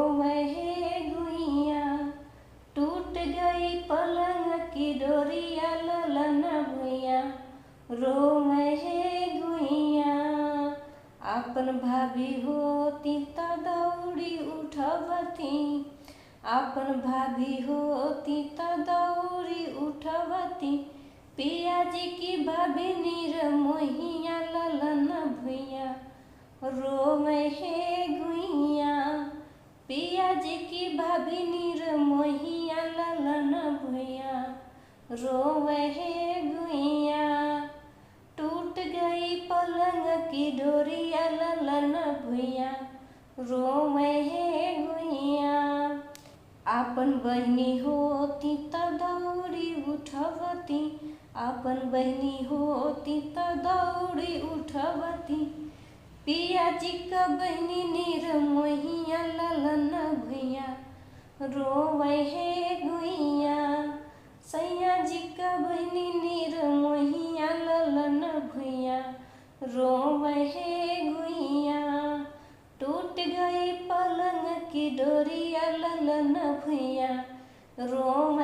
रोवे है गुइया, टूट गई पलंग की डोरिया ललन भुइया। रोवे है गुइया, आपन भाभी होती त दौड़ी उठवती, आपन भाभी होती त दौड़ी उठवती। पिया जी की भाभी नीर मोहिया ललन भुइया। रोवे है गुइया, पिया जी की भाभी नीर मोहिया ललन भुइया। रोवे है गुइया, टूट गई पलंग की डोरिया ललन भुइया। रोवे है गुइया, आपन बहनी होती त दौड़ी उठवती, आपन बहनी होती त दौड़ी उठवती। पिया जी का बहनी नीर मोहिया ललन भुइया। रोवे है गुइया, सैया जी का बहनी नीर मोहिया ललन भुइया। रोवे है गुइया, टूट गई पलंग की डोरिया ललन भुइया। रोवे